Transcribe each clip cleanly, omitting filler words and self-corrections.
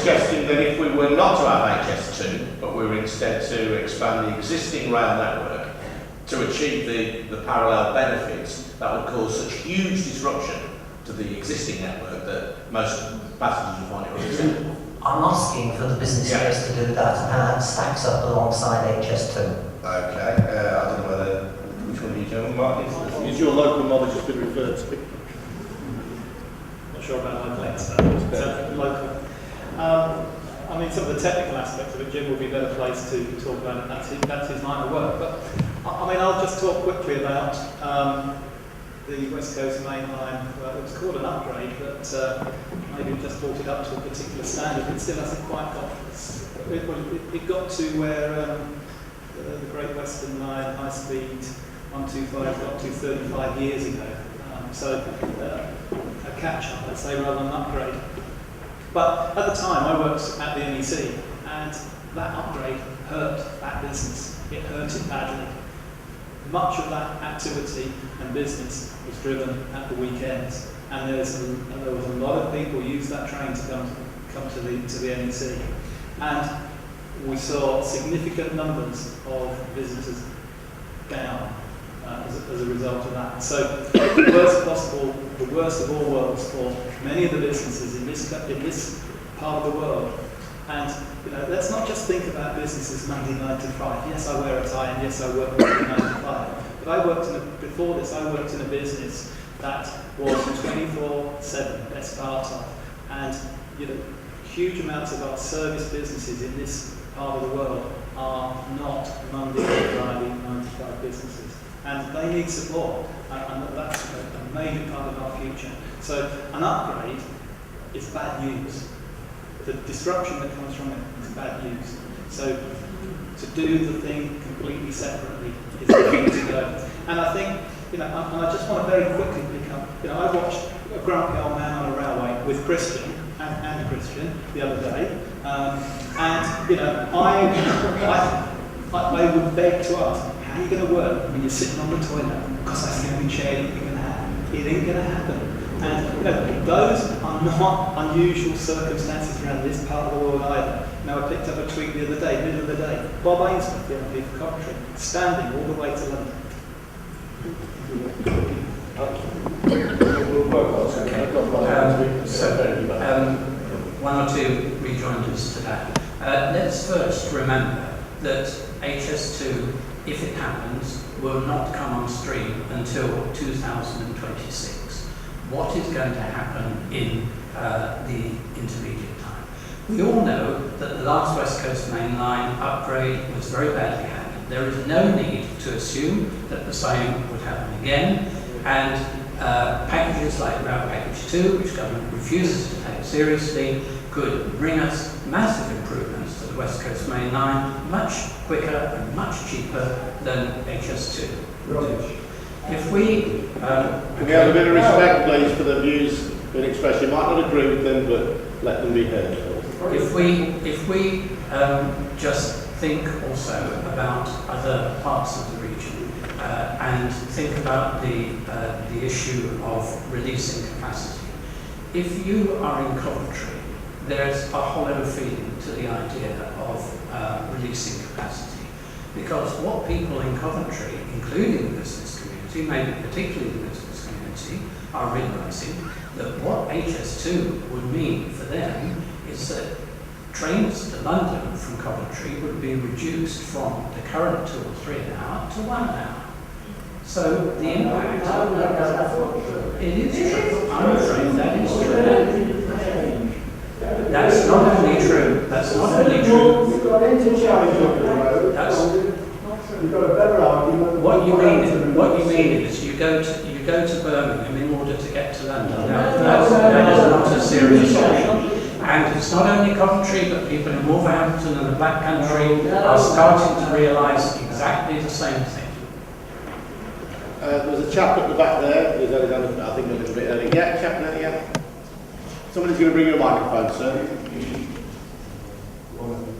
suggesting that if we were not to have HS2, but we were instead to expand the existing rail network to achieve the parallel benefits, that would cause such huge disruption to the existing network that most passengers would find it unacceptable. I'm asking for the business case to do that and how that stacks up alongside HS2. Okay, I don't know whether, which one are you doing, Martin? Is your local knowledge has been referred to? Not sure about local local. I mean, some of the technical aspects of it, Jim will be better placed to talk about it. That's his line of work. But I mean, I'll just talk quickly about the West Coast Main Line. Well, it was called an upgrade, but maybe just brought it up to a particular standard. It still hasn't quite got. It got to where the Great Western Line, high speed 125, got to 35 years ago. So a catch-up, let's say, rather than an upgrade. But at the time, I worked at the NEC, and that upgrade hurt that business. It hurt it badly. Much of that activity and business was driven at the weekends, and there was a lot of people who used that train to come to the NEC, and we saw significant numbers of visitors down as a result of that. So the worst of all worlds for many of the businesses in this part of the world. And let's not just think about businesses Monday 9 to 5. Yes, I wear a tie, and yes, I work Monday 9 to 5. But before this, I worked in a business that was 24/7 best part of, and huge amounts of our service businesses in this part of the world are not Monday to Friday 9 to 5 businesses, and they need support, and that's a major part of our future. So an upgrade is bad news. The disruption that comes from it is bad news. So to do the thing completely separately is the way to go. And I think, and I just want to very quickly pick up, I watched a grumpy old man on a railway with Christian and Christian the other day, I would beg to ask, how are you going to work when you're sitting on the toilet? Because that's the only chair you can have. It ain't going to happen. And those are not unusual circumstances around this part of the world either. Now, I picked up a tweet the other day, middle of the day, Bob Ainsworth, the MP for Coventry, standing all the way to London. One or two rejoinders to that. Let's first remember that HS2, if it happens, will not come on stream until 2026. What is going to happen in the intermediate time? We all know that the last West Coast Main Line upgrade was very badly handled. There is no need to assume that the same would happen again, and packages like Rail Package 2, which government refuses to take seriously, could bring us massive improvements to the West Coast Main Line much quicker and much cheaper than HS2. If we can we have a bit of respect, please, for the views being expressed? You might not agree with them, but let them be heard. If we just think also about other parts of the region and think about the issue of releasing capacity. If you are in Coventry, there's a hollow feeling to the idea of releasing capacity, because what people in Coventry, including the business community, maybe particularly the business community, are realising that what HS2 would mean for them is that trains to London from Coventry would be reduced from the current 2 or 3 an hour to 1 hour. So the impact, it is true. I'm afraid that is true. That's not only true. That's not only true. You've got interchange on the road. You've got a better argument. What you mean is you go to Birmingham in order to get to London. That is not a serious option. And it's not only Coventry, but people in Wolverhampton and the Black Country are starting to realise exactly the same thing. There's a chap at the back there. I think a little bit early. Yeah, chap there. Yeah. Somebody's going to bring you a microphone, sir.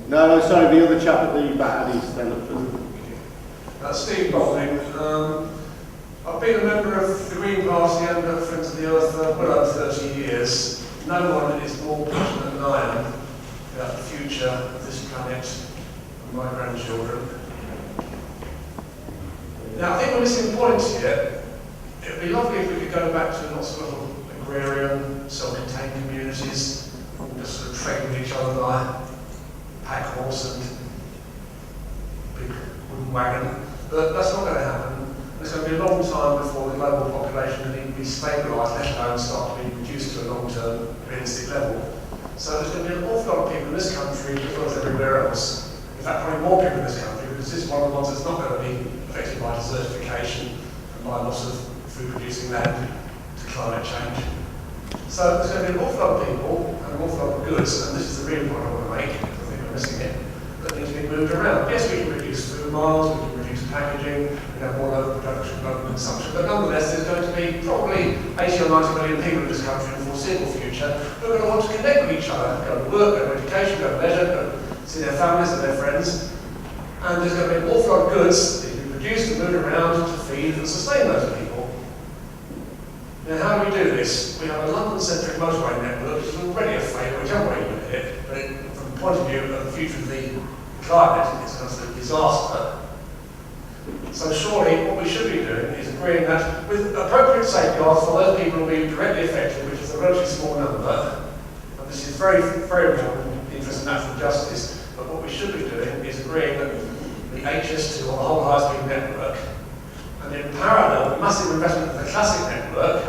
No, sorry, the other chap at the back. He's stand up for Steve Botting. I've been a member of the Green Party and Friends of the Earth for well over 30 years. No one is more passionate than I am my grandchildren. Now, I think we're missing points here. It would be lovely if we could go back to lots of little agrarian, self-contained communities, just sort of trading with each other by pack horse and big wooden wagon. But that's not going to happen. It's going to be a long time before the global population can even be stabilised, let alone start to be reduced to a long-term realistic level. So there's going to be an awful lot of people in this country, as well as everywhere else. In fact, probably more people in this country, because this is one of the ones that's not going to be affected by desertification and by loss of food-producing land to climate change. So there's going to be an awful lot of people and an awful lot of goods, and this is the real point I want to make, because I think we're missing it, that need to be moved around. Yes, we can reduce food miles, we can reduce packaging, we can have more local production, local consumption, but nonetheless there's going to be probably 80 or 90 million people in this country in the foreseeable future who are going to want to connect with each other, go to work, go to education, go to leisure, go to see their families and their friends, and there's going to be an awful lot of goods that can be produced and moved around to feed and sustain those people. Now, how do we do this? We have a London-centric motorway network, which is already a failure, whichever way you look at it, but from the point of view of the future of the climate, it's an absolute disaster. So surely what we should be doing is agreeing that with appropriate safeguards for those people who will be directly affected, which is a relatively small number, and this is very, very important in the interest of natural justice, but what we should be doing is agreeing that the HS2 or the whole high-speed network, and in parallel, the massive investment in the classic network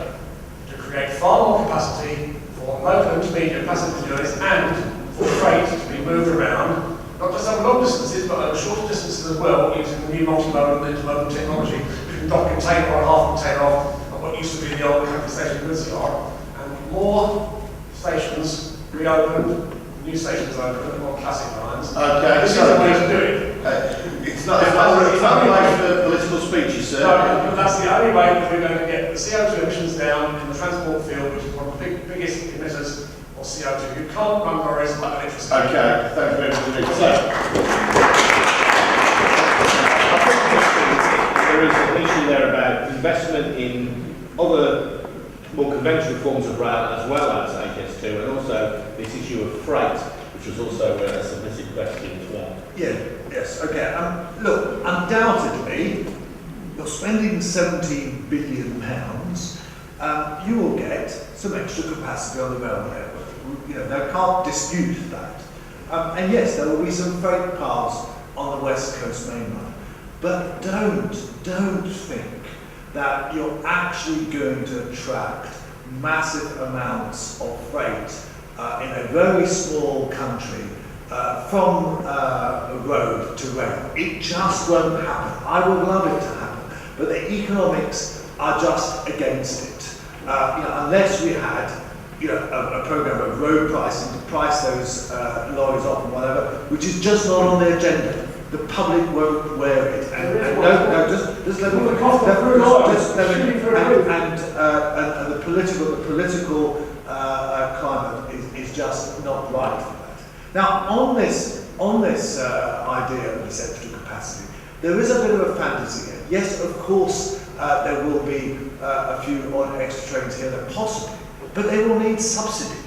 to create far more capacity for local intermediate passenger journeys and for freight to be moved around, not just over long distances, but over shorter distances as well, using the new multimodal and intermodal technology. You can dock a container on half a container off on what used to be the old country station goods yard, and more stations reopened, new stations opened on classic lines. Okay, this is the way to do it. It's not a way for political speeches, sir. No, but that's the only way that we're going to get the CO2 emissions down in the transport field, which is one of the biggest emitters of CO2. You can't run lorries like electricity. Okay, thank you very much indeed. So, I think there is an issue there about investment in other more conventional forms of rail as well as HS2, and also this issue of freight, which was also a submitted question as well. Yes, okay. Look, undoubtedly, you're spending £17 billion, you will get some extra capacity on the rail network. You know, they can't dispute that. And yes, there will be some freight paths on the West Coast mainline. But don't think that you're actually going to attract massive amounts of freight in a very small country from road to rail. It just won't happen. I would love it to happen, but the economics are just against it. Unless we had a program of road pricing to price those lorries off and whatever, which is just not on the agenda. The public won't wear it, and just let me. And the political climate is just not right for that. Now, on this idea of this extra capacity, there is a bit of a fantasy here. Yes, of course, there will be a few odd extra trains here, that possibly, but they will need subsidy,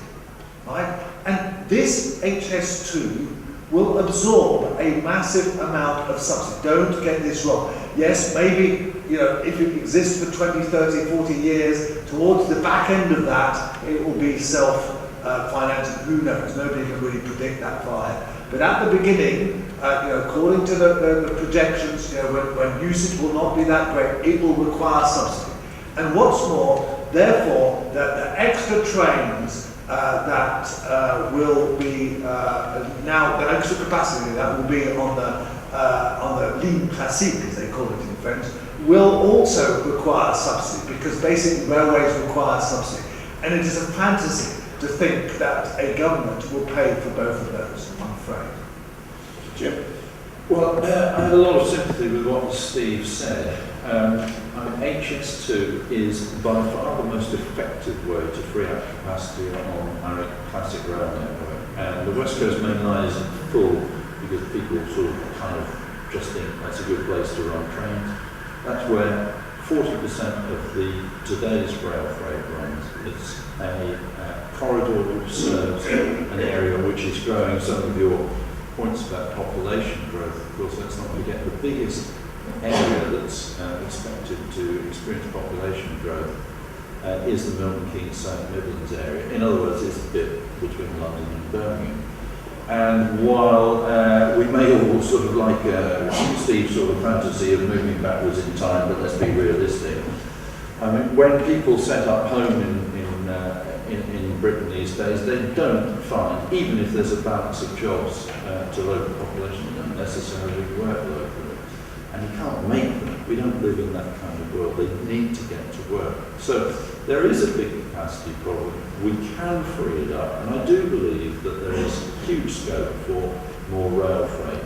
right? And this HS2 will absorb a massive amount of subsidy. Don't get this wrong. Yes, maybe, if it exists for 20, 30, 40 years, towards the back end of that, it will be self-financing. Who knows? Nobody can really predict that far ahead. But at the beginning, according to the projections, when usage will not be that great, it will require subsidy. And what's more, therefore, the extra trains that will be now, the extra capacity that will be on the ligne classique, as they call it in French, will also require subsidy, because basic railways require subsidy. And it is a fantasy to think that a government will pay for both of those, I'm afraid. Jim? Well, I had a lot of sympathy with what Steve said. HS2 is by far the most effective way to free up capacity on our classic rail network. And the West Coast main line isn't full because people sort of kind of just think that's a good place to run trains. That's where 40% of today's rail freight runs. It's a corridor which serves an area which is growing. Some of your points about population growth, of course, let's not forget the biggest area that's expected to experience population growth is the Milton Keynes South Midlands area. In other words, it's a bit between London and Birmingham. And while we may all sort of like Steve's sort of fantasy of moving backwards in time, but let's be realistic. I mean, when people set up home in Britain these days, they don't find, even if there's a balance of jobs to local population, they don't necessarily work locally. And you can't make them. We don't live in that kind of world. They need to get to work. So there is a big capacity problem. We can free it up. And I do believe that there is huge scope for more rail freight.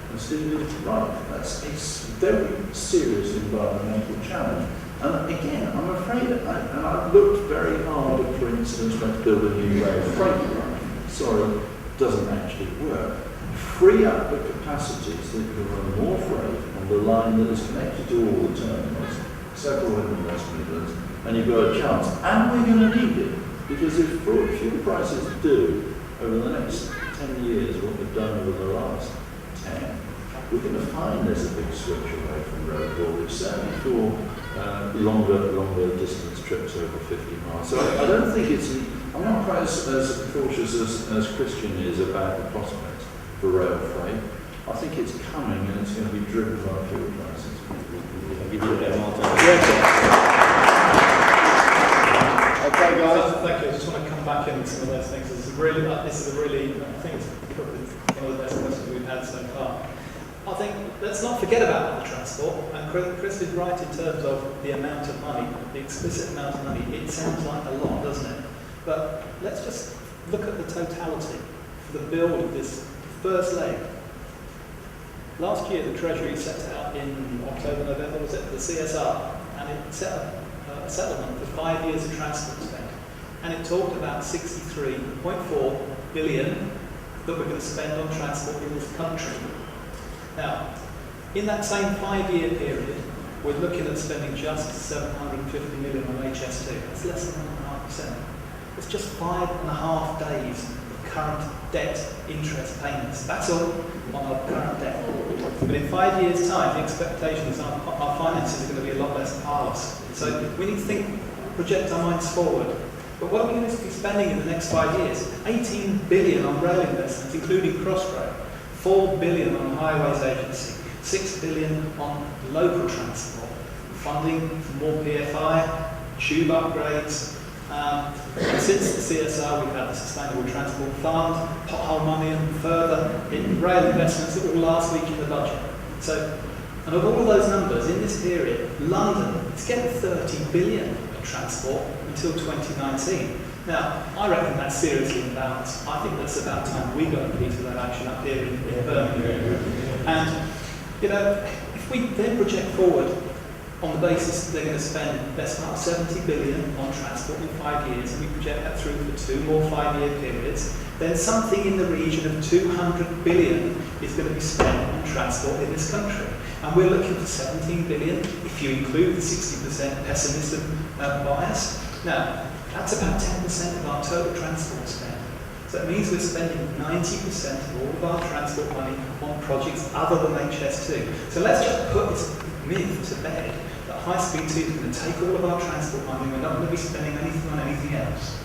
And Steve is right. It's a very serious environmental challenge. And again, I'm afraid, I've looked very hard at, for instance, let's build a new rail freight line. Sorry, doesn't actually work. Free up the capacities that can run more freight on the line that is connected to all the terminals, several in the West Midlands, and you've got a chance. And we're going to need it, because if fuel prices do over the next 10 years what we've done over the last 10, we're going to find there's a big switch away from road haulage, certainly for longer distance trips over 50 miles. So I don't think I'm not quite as cautious as Christian is about the prospects for rail freight. I think it's coming and it's going to be driven by fuel prices. I'll give you a bit more time. Okay, guys. Thank you. I just want to come back into some of those things. This is a really, I think it's probably one of the best questions we've had so far. I think let's not forget about public transport. And Chris is right in terms of the amount of money, the explicit amount of money. It sounds like a lot, doesn't it? But let's just look at the totality for the build of this first leg. Last year, the Treasury set out in October, November, was it, the CSR, and it set up a settlement for 5 years of transport spend. And it talked about 63.4 billion that we're going to spend on transport in this country. Now, in that same 5-year period, we're looking at spending just 750 million on HS2. That's less than 1.5%. It's just 5.5 days of current debt interest payments. That's all on our current debt. But in 5 years' time, the expectation is our finances are going to be a lot less parlous. So we need to project our minds forward. But what are we going to be spending in the next 5 years? 18 billion on rail investments, including Crossrail, 4 billion on Highways Agency, 6 billion on local transport, funding for more PFI, tube upgrades. Since the CSR, we've had the Sustainable Transport Fund, pothole money, and further in rail investments that will last week in the budget. So, and of all of those numbers, in this period, London is getting 30 billion of transport until 2019. Now, I reckon that's seriously imbalanced. I think that's about time we got a piece of that action up here in Birmingham. And, you know, if we then project forward on the basis that they're going to spend best part 70 billion on transport in 5 years, and we project that through for 2 more 5-year periods, then something in the region of 200 billion is going to be spent on transport in this country. And we're looking for 17 billion if you include the 60% pessimism bias. Now, that's about 10% of our total transport spend. So it means we're spending 90% of all of our transport money on projects other than HS2. So let's just put this myth to bed that High Speed 2 is going to take all of our transport money and we're not going to be spending anything on anything else.